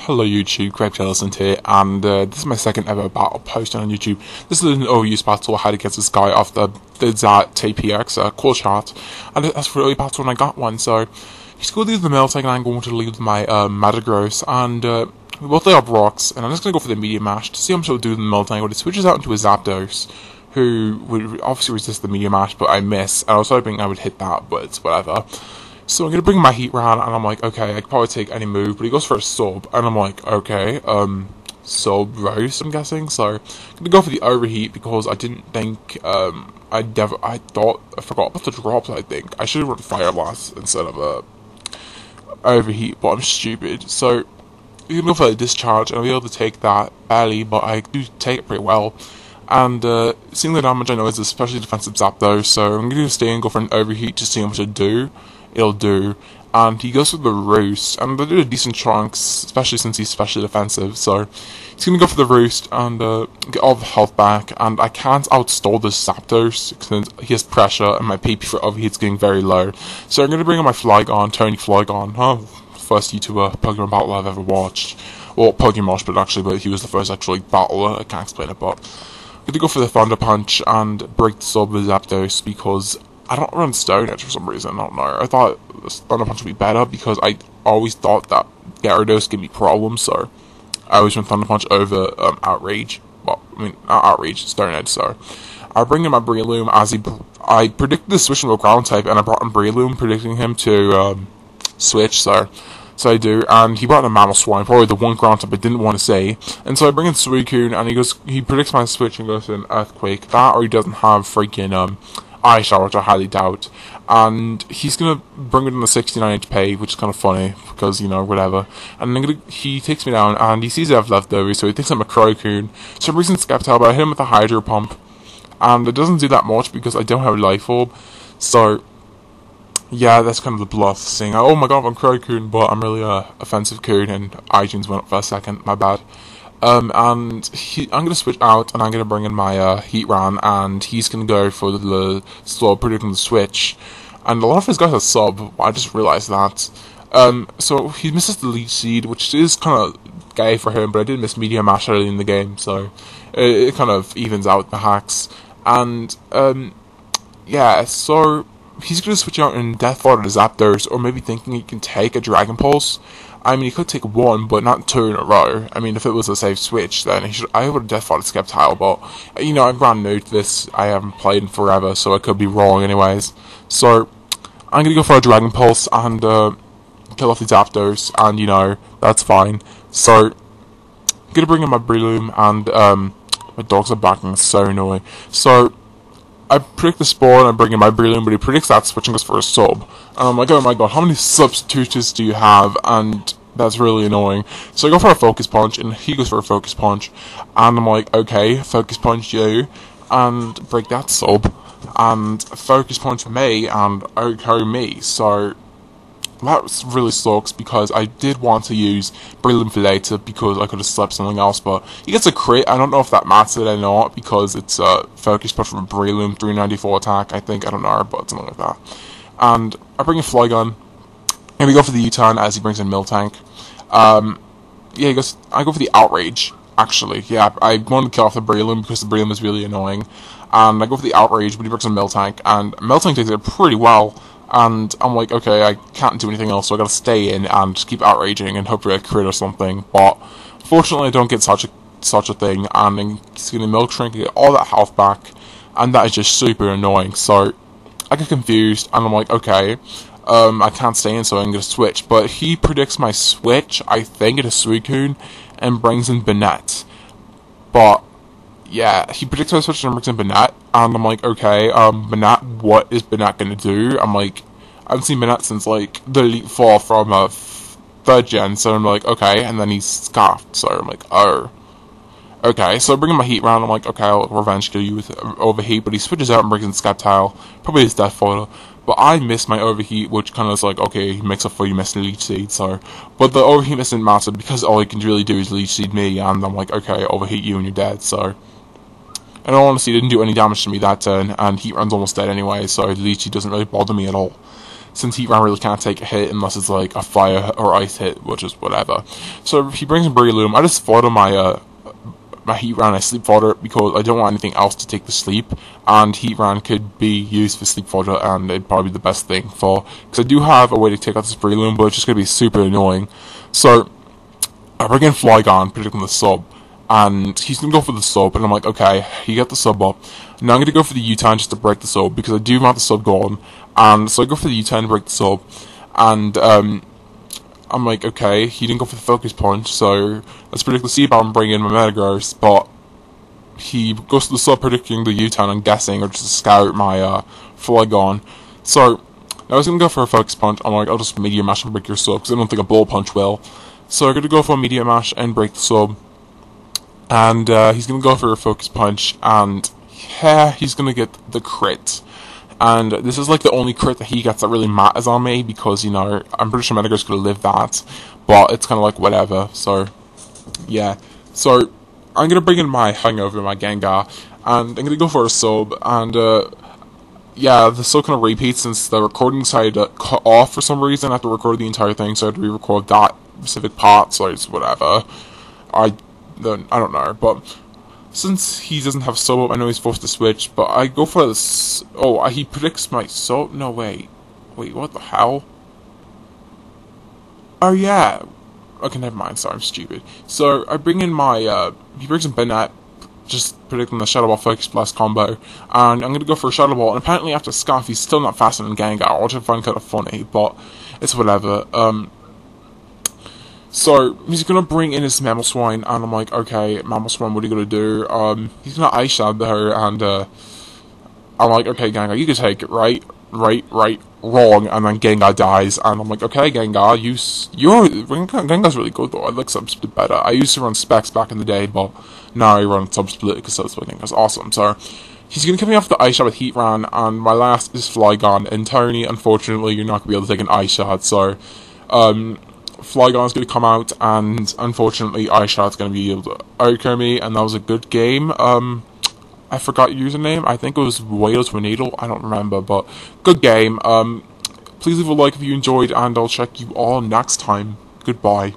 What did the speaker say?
Hello YouTube, Greg Jellison here, and this is my second ever battle posting on YouTube. This is an overuse battle I had against this guy off the Zat TPX, cool shot, and that's really battle when I got one, so he's going to leave the Melting and I'm going to leave my Metagross, and we both lay up rocks, and I'm just going to go for the Media Mash to see how much it'll do in the Melting, but it switches out into a Zapdos, who would obviously resist the Media Mash, but I miss, and I was hoping I would hit that, but it's whatever. So I'm going to bring my Heat round, and I'm like, okay, I could probably take any move, but he goes for a sub, and I'm like, okay, sub roast, I'm guessing, so I'm going to go for the Overheat, because I didn't think, I forgot about the drops, I think. I should have run Fire Blast instead of, Overheat, but I'm stupid, so you can go for a Discharge, and I'll be able to take that barely, but I do take it pretty well. And seeing the damage I know is especially defensive Zapdos, so I'm going to stay and go for an Overheat to see how much it'll do, and he goes for the Roost, and they do a decent chunks, especially since he's specially defensive, so he's going to go for the Roost, and get all the health back, and I can't outstall this Zapdos, since he has pressure, and my PP for Overheat's getting very low, so I'm going to bring on my Flygon, Tony Flygon, first YouTuber Pokemon battle I've ever watched, well, Pokemon, but he was the first actually battler, I can't explain it, but I'm going to go for the Thunder Punch, and break the sub with Zapdos, because I don't run Stone Edge for some reason, I don't know. I thought Thunder Punch would be better because I always thought that Gyarados gave me problems, so I always run Thunder Punch over Outrage. Well, I mean, not Outrage, Stone Edge, so I bring in my Breloom as I predicted the switch into a ground type, and I brought in Breloom, predicting him to switch, so I do, and he brought in a Mamoswine, probably the one ground type I didn't want to say, and so I bring in Suicune, and he predicts my switch and goes to an Earthquake, that or he doesn't have freaking, Ice Shower, which I highly doubt, and he's gonna bring it in the 69 HP, which is kind of funny, because, you know, whatever, and he takes me down, and he sees I have leftovers, so he thinks I'm a Crocoon, so I'm using Sceptile, but I hit him with a Hydro Pump, and it doesn't do that much, because I don't have a Life Orb, so yeah, that's kind of the bluff, saying, oh my god, I'm Crocoon, but I'm really a offensive coon, and iTunes went up for a second, my bad. And I'm going to switch out, and I'm going to bring in my Heatran, and he's going to go for the slow, predicting the switch. And a lot of his guys are sub, I just realized that. So he misses the Leech Seed, which is kind of gay for him, but I did miss Media Mash early in the game, so it kind of evens out the hacks. And, yeah, so he's going to switch out in Death Fodder to Zapdos, or maybe thinking he can take a Dragon Pulse. I mean, he could take one, but not two in a row. I mean, if it was a safe switch, then I would have Death Fodder Sceptile, but, you know, I'm brand new to this. I haven't played in forever, so I could be wrong anyways. So, I'm gonna go for a Dragon Pulse and, kill off the Zapdos, and, you know, that's fine. So, I'm gonna bring in my Breloom, and, my dogs are barking, it's so annoying. So, I predict the Spore, and I bring in my Breloom, but he predicts that switch and goes for a sub. And I'm like, oh my god, how many substitutes do you have? And that's really annoying. So I go for a Focus Punch, and he goes for a Focus Punch. And I'm like, okay, Focus Punch you, and break that sub. And Focus Punch me, and OHKO me. So that really sucks, because I did want to use Breloom for later, because I could have slept something else, but he gets a crit. I don't know if that matters or not, because it's a Focus Punch from Breloom, 394 attack, I think, I don't know, but something like that. And I bring in Flygon, and we go for the U-turn as he brings in Miltank. Yeah, I go for the Outrage, actually, yeah, I wanted to kill off the Breloom, because the Breloom is really annoying, and I go for the Outrage, but he brings in Miltank, and Miltank takes it pretty well. And I'm like, okay, I can't do anything else, so I gotta stay in and just keep outraging and hopefully I crit or something. But fortunately, I don't get such a thing, and then he's gonna Milk Shrink and get all that health back, and that is just super annoying. So I get confused, and I'm like, okay, I can't stay in, so I'm gonna switch. But he predicts my switch, I think, into Suicune, and brings in Banette. But yeah, he predicts my switch and brings in Banette, and I'm like, okay, Banette, what is Banette gonna do? I'm like, I haven't seen Banette since, like, the Elite Four from, 3rd gen, so I'm like, okay, and then he's Scarfed, so I'm like, oh. Okay, so I bring in my Heat round, I'm like, okay, I'll revenge kill you with Overheat, but he switches out and brings in Sceptile, probably his Death Fodder, but I missed my Overheat, which kind of is like, okay, he makes up for you missing Leech Seed, so, but the Overheat doesn't matter, because all he can really do is Leech Seed me, and I'm like, okay, Overheat you and you're dead, so. And honestly, he didn't do any damage to me that turn, and Heat Run's almost dead anyway, so Leechy doesn't really bother me at all. since Heatran really can't take a hit unless it's like a fire or ice hit, which is whatever. So he brings in Breloom. I just fought on my Heatran. I sleep fodder because I don't want anything else to take the sleep, and Heatran could be used for sleep fodder, and it'd probably be the best thing for, because I do have a way to take out this Breloom, but it's just going to be super annoying. So I bring in Flygon, predicting the sub, and he's going to go for the sub, and I'm like, okay, he got the sub up. Now I'm going to go for the U-turn just to break the sub, because I do want the sub going, and so I go for the U-turn to break the sub, and I'm like, okay, he didn't go for the Focus Punch, so let's predict the C-Bomb and bring in my Metagross, but he goes to the sub predicting the U-turn, I'm guessing, or just to scout my Flygon. So I was going to go for a Focus Punch. I'm like, I'll just Meteor Mash and break your sub, because I don't think a Blow Punch will. So I'm going to go for a Meteor Mash and break the sub, and he's going to go for a Focus Punch, and yeah, he's going to get the crit. And this is like the only crit that he gets that really matters on me, because, you know, I'm pretty sure Metagross could have lived that, but it's kind of like whatever. So yeah, so I'm going to bring in my Hangover, my Gengar, and I'm going to go for a sub, and yeah, the sub kind of repeats since the recording decided to cut off for some reason. I have to record the entire thing, so I had to re-record that specific part, so it's whatever. I don't know, but since he doesn't have sub up, I know he's forced to switch, but I go for this. Oh, he predicts my sub. No, wait, what the hell? Oh yeah. Okay, never mind. Sorry, I'm stupid. So I bring in my he brings in Banette, just predicting the Shadow Ball Focus Blast combo, and I'm gonna go for a Shadow Ball. And apparently after Scarf, he's still not faster than Gengar, which I find kind of funny, but it's whatever. So he's gonna bring in his Mamoswine, and I'm like, okay, Mamoswine, what are you gonna do? He's gonna Ice Shadow her, and I'm like, okay, Gengar, you can take it, right, wrong, and then Gengar dies, and I'm like, okay, Gengar, Gengar's really good though. I like Subsplit better. I used to run Specs back in the day, but now I run Subsplit because Subsplit Gengar's awesome. So he's gonna kill me off the Ice Shot with Heatran, and my last is Flygon. And Tony, unfortunately, you're not gonna be able to take an Ice Shot, so Flygon's going to come out, and unfortunately Ice Shot's going to be able to outcare me, and that was a good game. I forgot your username. I think it was Wales Needle. I don't remember, but good game. Please leave a like if you enjoyed, and I'll check you all next time. Goodbye.